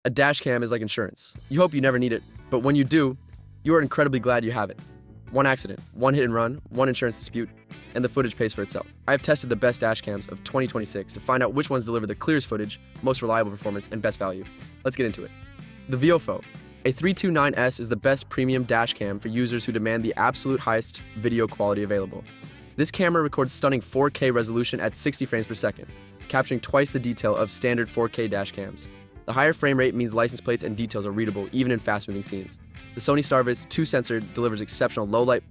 A dash cam is like insurance. You hope you never need it, but when you do, you are incredibly glad you have it. One accident, one hit and run, one insurance dispute, and the footage pays for itself. I have tested the best dash cams of 2026 to find out which ones deliver the clearest footage, most reliable performance, and best value. Let's get into it. The VOFO. A 329S is the best premium dash cam for users who demand the absolute highest video quality available. This camera records stunning 4K resolution at 60 frames per second, capturing twice the detail of standard 4K dash cams. The higher frame rate means license plates and details are readable even in fast-moving scenes. The Sony Starvis 2-sensor delivers exceptional low-light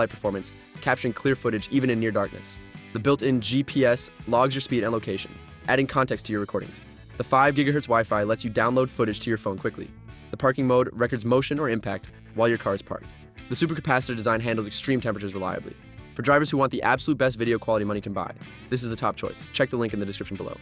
performance, capturing clear footage even in near darkness. The built-in GPS logs your speed and location, adding context to your recordings. The 5 GHz Wi-Fi lets you download footage to your phone quickly. The parking mode records motion or impact while your car is parked. The supercapacitor design handles extreme temperatures reliably. For drivers who want the absolute best video quality money can buy, this is the top choice. Check the link in the description below.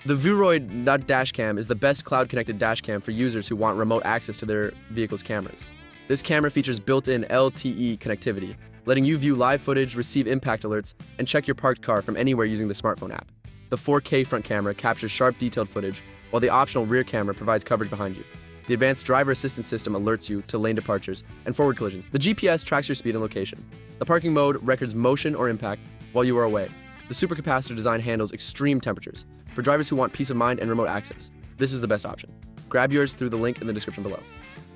The Vroid dash cam is the best cloud-connected dash cam for users who want remote access to their vehicle's cameras. This camera features built-in LTE connectivity, letting you view live footage, receive impact alerts, and check your parked car from anywhere using the smartphone app. The 4K front camera captures sharp, detailed footage, while the optional rear camera provides coverage behind you. The advanced driver assistance system alerts you to lane departures and forward collisions. The GPS tracks your speed and location. The parking mode records motion or impact while you are away. The supercapacitor design handles extreme temperatures. For drivers who want peace of mind and remote access, this is the best option. Grab yours through the link in the description below.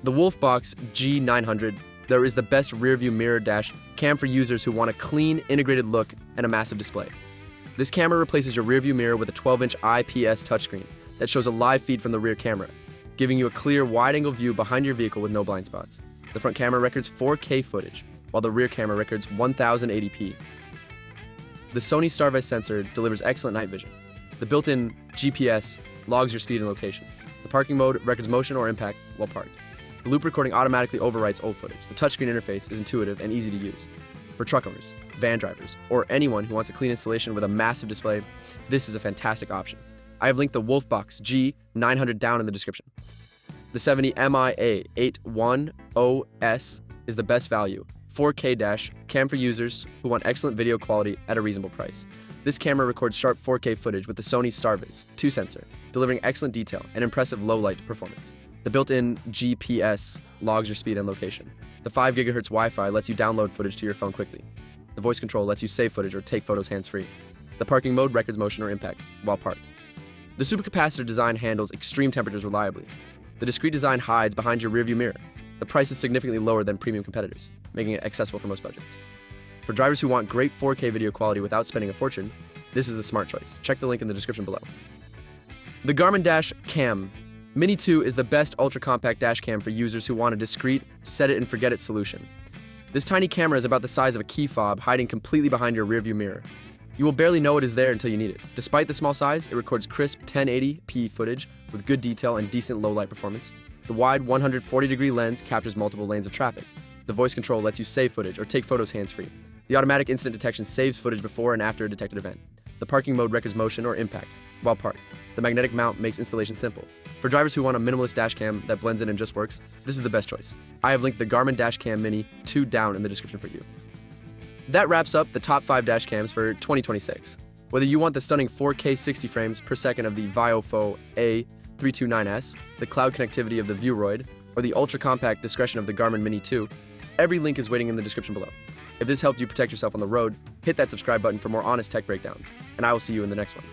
The Wolfbox G900 there is the best rear-view mirror dash cam for users who want a clean, integrated look and a massive display. This camera replaces your rear-view mirror with a 12-inch IPS touchscreen that shows a live feed from the rear camera, giving you a clear, wide-angle view behind your vehicle with no blind spots. The front camera records 4K footage, while the rear camera records 1080p. The Sony Starvis sensor delivers excellent night vision. The built-in GPS logs your speed and location. The parking mode records motion or impact while parked. The loop recording automatically overwrites old footage. The touchscreen interface is intuitive and easy to use. For truck owners, van drivers, or anyone who wants a clean installation with a massive display, this is a fantastic option. I have linked the Wolfbox G900 down in the description. The 70 MIA810S is the best value 4K dash cam for users who want excellent video quality at a reasonable price. This camera records sharp 4K footage with the Sony Starvis 2-sensor, delivering excellent detail and impressive low-light performance. The built-in GPS logs your speed and location. The 5 GHz Wi-Fi lets you download footage to your phone quickly. The voice control lets you save footage or take photos hands-free. The parking mode records motion or impact while parked. The supercapacitor design handles extreme temperatures reliably. The discrete design hides behind your rearview mirror. The price is significantly lower than premium competitors, making it accessible for most budgets. For drivers who want great 4K video quality without spending a fortune, this is the smart choice. Check the link in the description below. The Garmin Dash Cam Mini 2 is the best ultra-compact dash cam for users who want a discreet, set-it-and-forget-it solution. This tiny camera is about the size of a key fob, hiding completely behind your rearview mirror. You will barely know it is there until you need it. Despite the small size, it records crisp 1080p footage with good detail and decent low-light performance. The wide 140-degree lens captures multiple lanes of traffic. The voice control lets you save footage or take photos hands-free. The automatic incident detection saves footage before and after a detected event. The parking mode records motion or impact while parked. The magnetic mount makes installation simple. For drivers who want a minimalist dash cam that blends in and just works, this is the best choice. I have linked the Garmin Dash Cam Mini 2 down in the description for you. That wraps up the top 5 dash cams for 2026. Whether you want the stunning 4K 60 frames per second of the VOFO A329S, the cloud connectivity of the Vroid, or the ultra-compact discretion of the Garmin Mini 2, every link is waiting in the description below. If this helped you protect yourself on the road, hit that subscribe button for more honest tech breakdowns, and I will see you in the next one.